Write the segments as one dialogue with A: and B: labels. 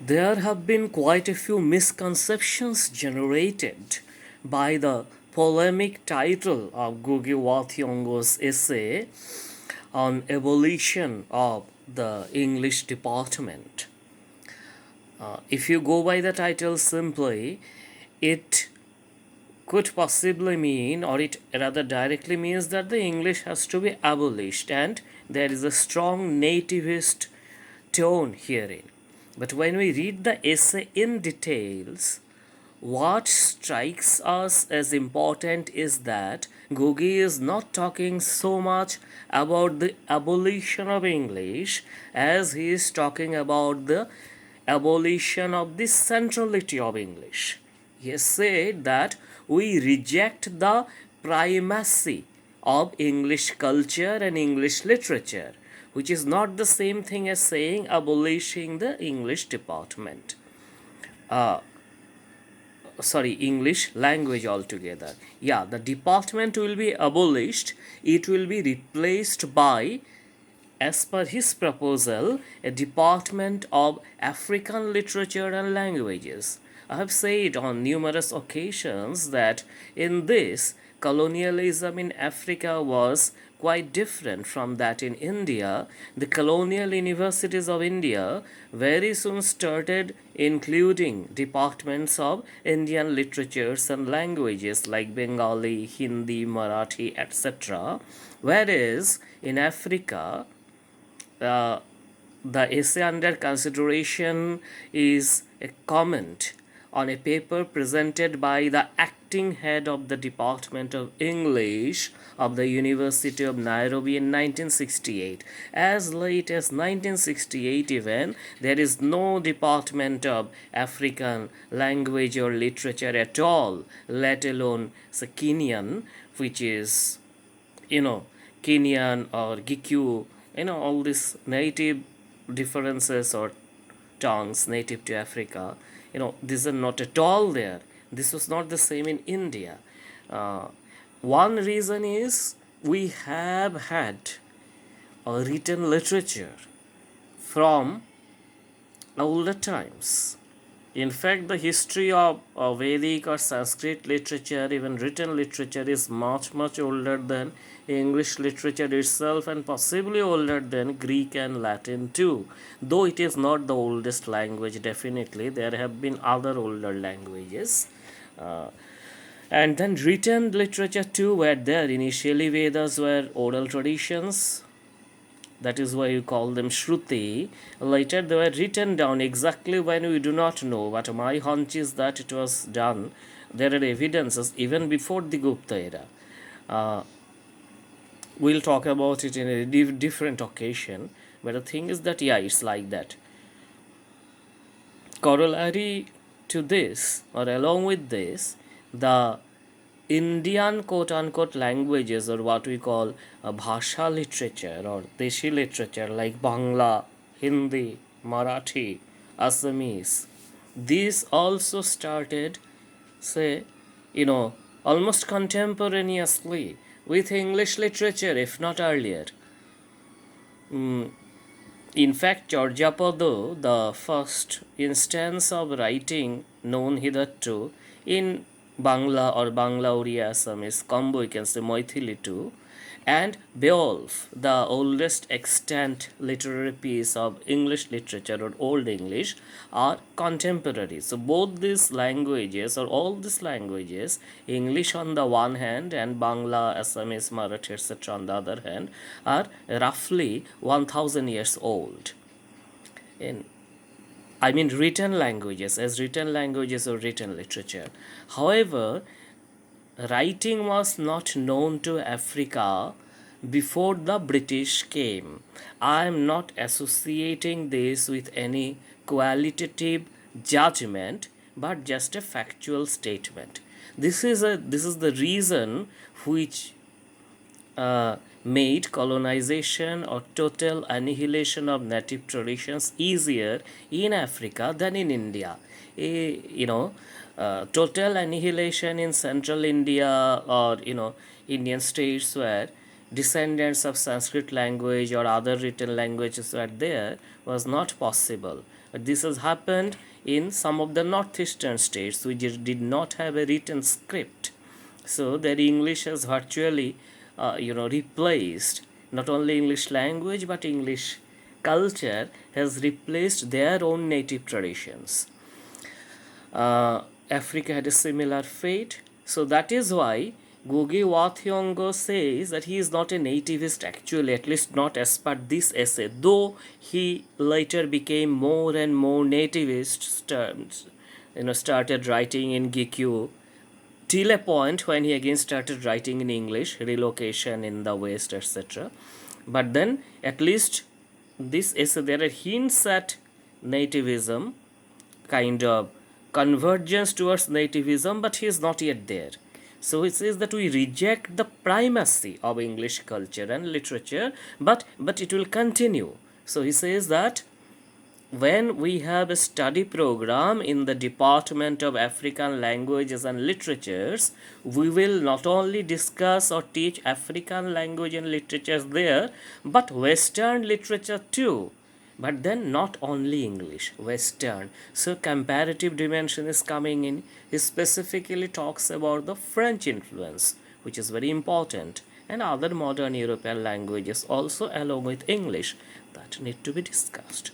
A: There have been quite a few misconceptions generated by the polemic title of Ngugi wa Thiong'o's essay on abolition of the English department. If you go by the title simply, it could possibly mean, or it rather directly means, that the English has to be abolished, and there is a strong nativist tone herein. But when we read the essay in details, what strikes us as important is that Ngugi is not talking so much about the abolition of English as he is talking about the abolition of the centrality of English. He has said that we reject the primacy of English culture and English literature, which is not the same thing as saying abolishing the English department. English language altogether. Yeah, the department will be abolished, it will be replaced by, as per his proposal, a department of African literature and languages. I have said on numerous occasions that in this, colonialism in Africa was quite different from that in India. The colonial universities of India very soon started including departments of Indian literatures and languages like Bengali, Hindi, Marathi, etc. Whereas in Africa, uh, the essay under consideration is a comment on a paper presented by the acting head of the Department of English of the University of Nairobi in 1968. As late as 1968, even, there is no Department of African Language or Literature at all, let alone Kenyan, which is, you know, Kenyan or Gikyu, all these native differences or tongues native to Africa, these are not at all there. This was not the same in India. Uh, one reason is we have had a written literature from older times. In fact, the history of Vedic or Sanskrit literature, even written literature, is much, much older than English literature itself, and possibly older than Greek and Latin too. Though it is not the oldest language, definitely, there have been other older languages. Uh, and then written literature too were there. Initially, Vedas were oral traditions, that is why you call them Shruti. Later they were written down exactly when we do not know, but my hunch is that it was done. There are evidences even before the Gupta era. Uh, we'll talk about it in a different occasion, but the thing is that, yeah, it's like that. Corollary to this, or along with this, the Indian quote unquote languages, or what we call Bhasha literature or Deshi literature like Bangla, Hindi, Marathi, Assamese, these also started, say, almost contemporaneously with English literature, if not earlier. In fact, Chaurjapada, the first instance of writing known hitherto in Bangla or Bangla Oriya Assamese combo, you can say Maithili too, and Beowulf, the oldest extant literary piece of English literature or Old English, are contemporary. So both these languages, or all these languages, English on the one hand and Bangla, Assamese, Marathi, etc. on the other hand, are roughly 1000 years old. In written languages, as written languages or written literature. However, writing was not known to Africa before the British came. I am not associating this with any qualitative judgment, but just a factual statement. This is the reason which made colonization or total annihilation of native traditions easier in Africa than in India. Total annihilation in central India or Indian states where descendants of Sanskrit language or other written languages were there was not possible. This has happened in some of the northeastern states which did not have a written script. So their English has virtually, replaced not only English language but English culture has replaced their own native traditions. Africa had a similar fate. So that is why Ngugi wa Thiong'o says that he is not a nativist actually, at least not as per this essay, though he later became more and more nativist, started writing in Gikyu till a point when he again started writing in English, relocation in the West, etc. But then, at least this essay, there are hints at nativism, kind of convergence towards nativism, but he is not yet there. So he says that we reject the primacy of English culture and literature, but it will continue. So he says that when we have a study program in the Department of African Languages and Literatures, we will not only discuss or teach African language and literatures there, but Western literature too. But then not only English, Western. So comparative dimension is coming in. He specifically talks about the French influence, which is very important, and other modern European languages also along with English that need to be discussed.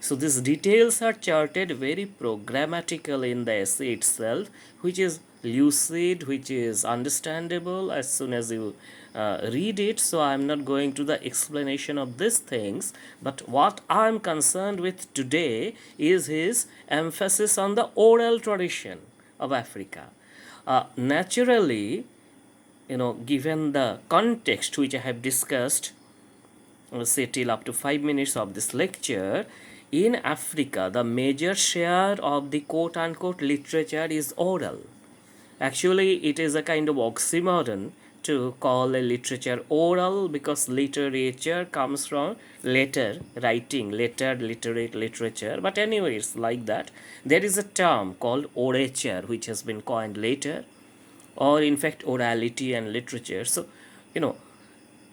A: So these details are charted very programmatically in the essay itself, which is lucid, which is understandable as soon as you read it. So I'm not going to the explanation of these things, but what I'm concerned with today is his emphasis on the oral tradition of Africa. Naturally, given the context which I have discussed, say till up to 5 minutes of this lecture, in Africa, the major share of the quote unquote literature is oral. Actually, it is a kind of oxymoron to call a literature oral because literature comes from letter writing, literate literature. But anyway, it's like that. There is a term called orature which has been coined later, or in fact, orality and literature. So,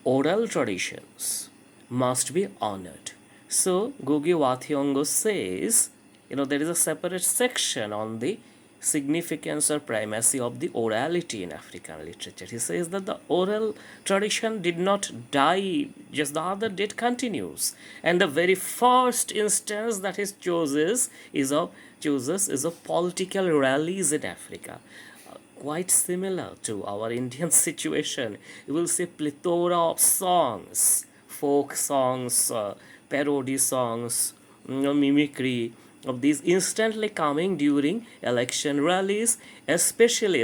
A: oral traditions must be honored. So Ngugi wa Thiong'o says, there is a separate section on the significance or primacy of the orality in African literature. He says that the oral tradition did not die, just the other day it continues. And the very first instance that he chooses is of political rallies in Africa. Quite similar to our Indian situation. You will see plethora of songs, folk songs, parody songs, mimicry of these instantly coming during election rallies, especially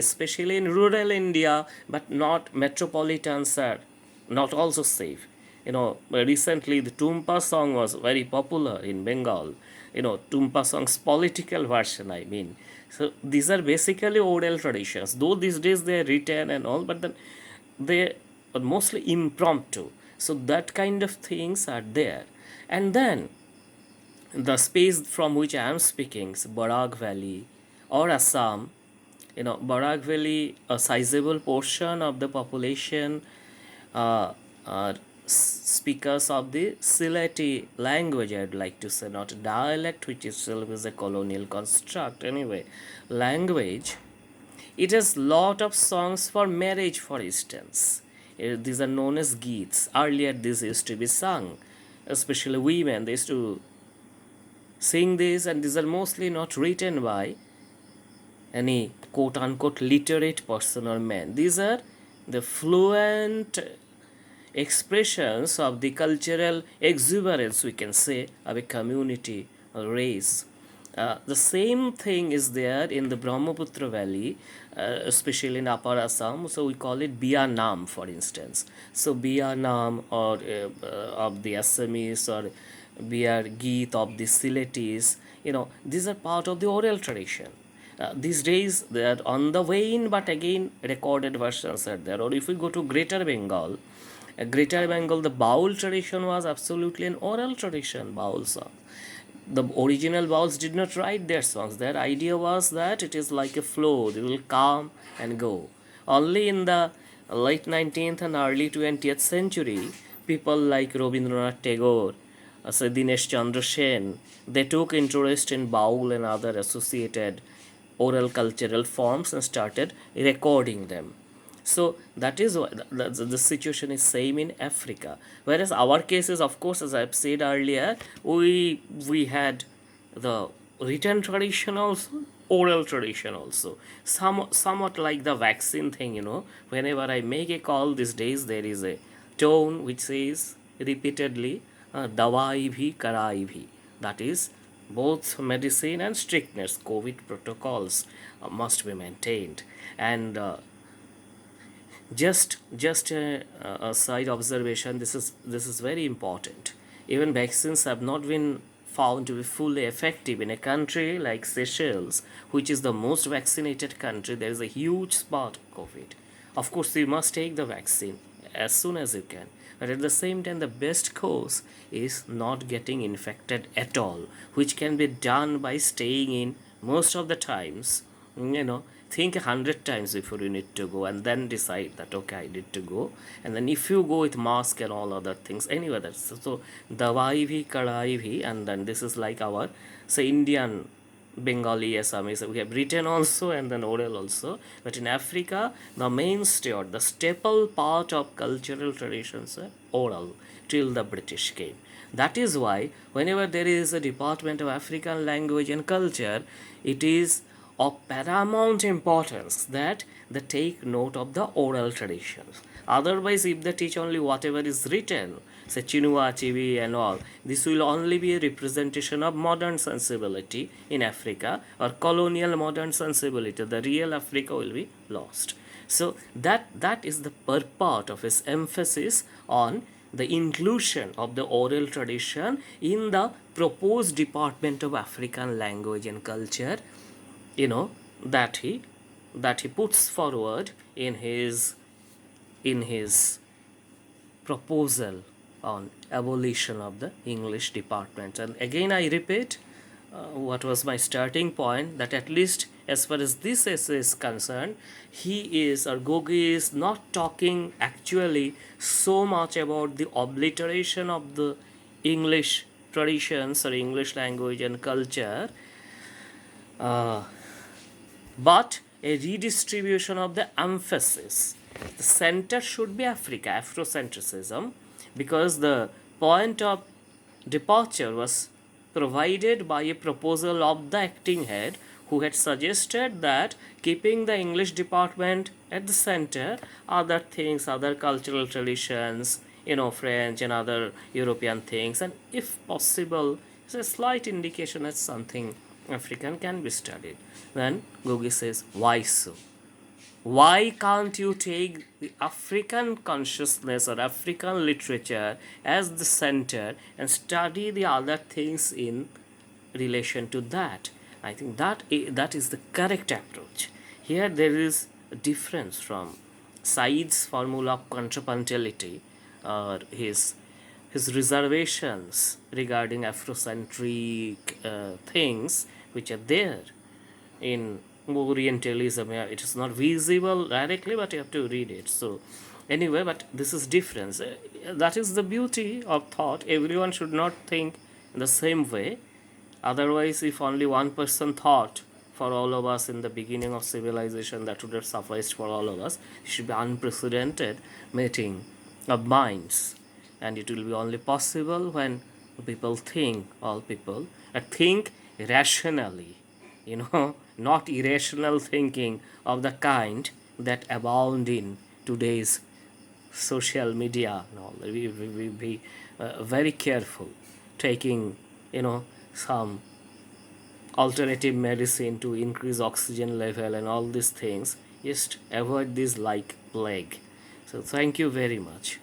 A: in rural India, but not metropolitans are not also safe. Recently the Tumpa song was very popular in Bengal. Tumpa song's political version, I mean. So these are basically oral traditions, though these days they are written and all, but then they are mostly impromptu. So that kind of things are there. And then the space from which I am speaking, Barak Valley or Assam, Barak Valley, a sizable portion of the population are speakers of the Sylheti language, I'd like to say, not dialect, which itself is a colonial construct. Anyway, language. It has lot of songs for marriage, for instance. These are known as geets. Earlier, this used to be sung, especially women. They used to sing this, and these are mostly not written by any quote unquote literate person or man. These are the fluent expressions of the cultural exuberance, we can say, of a community or race. The same thing is there in the Brahmaputra Valley, especially in Upper Assam. So we call it Biya Nam, for instance. So Biya Nam or of the Assamese, or Biya Geet of the Sylhetis, these are part of the oral tradition. These days they are on the wane, but again recorded versions are there. Or if we go to Greater Bengal, the Baul tradition was absolutely an oral tradition, Baul song. The original Bauls did not write their songs. Their idea was that it is like a flow, they will come and go. Only in the late 19th and early 20th century, people like Rabindranath Tagore, say Dinesh Chandra Sen, they took interest in Baul and other associated oral cultural forms and started recording them. So that is why the situation is same in Africa. Whereas our cases, of course, as I've said earlier, we had the written tradition also, oral tradition also. Somewhat like the vaccine thing, Whenever I make a call these days, there is a tone which says repeatedly, "Dawai bhi, karai bhi." That is, both medicine and strictness, COVID protocols must be maintained, and just a side observation. This is very important. Even vaccines have not been found to be fully effective in a country like Seychelles, which is the most vaccinated country. There is a huge spot of COVID. Of course, you must take the vaccine as soon as you can. But at the same time, the best course is not getting infected at all, which can be done by staying in most of the times. Think 100 times before you need to go, and then decide that okay, I need to go. And then if you go with mask and all other things, anyway, that's so dawai bhi, kadai bhi, and then this is like our say Indian Bengali, Assamese, we have written also and then oral also. But in Africa, the mainstay or the staple part of cultural traditions are oral till the British came. That is why whenever there is a Department of African Language and Culture, it is of paramount importance that they take note of the oral traditions. Otherwise, if they teach only whatever is written, say Chinua Achebe and all, this will only be a representation of modern sensibility in Africa or colonial modern sensibility. The real Africa will be lost. So that is the purport of his emphasis on the inclusion of the oral tradition in the proposed Department of African Language and Culture, you know that he puts forward in his proposal on abolition of the English department. And again, I repeat what was my starting point, that at least as far as this essay is concerned, he is, or Gogi is, not talking actually so much about the obliteration of the English traditions or English language and culture, uh, but a redistribution of the emphasis. The center should be Africa, Afrocentrism, because the point of departure was provided by a proposal of the acting head, who had suggested that keeping the English department at the center, other things, other cultural traditions, French and other European things, and if possible, it's a slight indication that something African can be studied. Then Gogi says, why so? Why can't you take the African consciousness or African literature as the center and study the other things in relation to that? I think that is the correct approach. Here there is a difference from Said's formula of contrapuntality, or his reservations regarding Afrocentric things which are there in Orientalism. Yeah, it is not visible directly, but you have to read it. So anyway, but this is difference. That is the beauty of thought. Everyone should not think in the same way. Otherwise, if only one person thought for all of us in the beginning of civilization, that would have sufficed for all of us. It should be unprecedented meeting of minds, and it will be only possible when people think, all people think rationally, not irrational thinking of the kind that abound in today's social media and all. We be very careful taking, some alternative medicine to increase oxygen level and all these things. Just avoid this like plague. So thank you very much.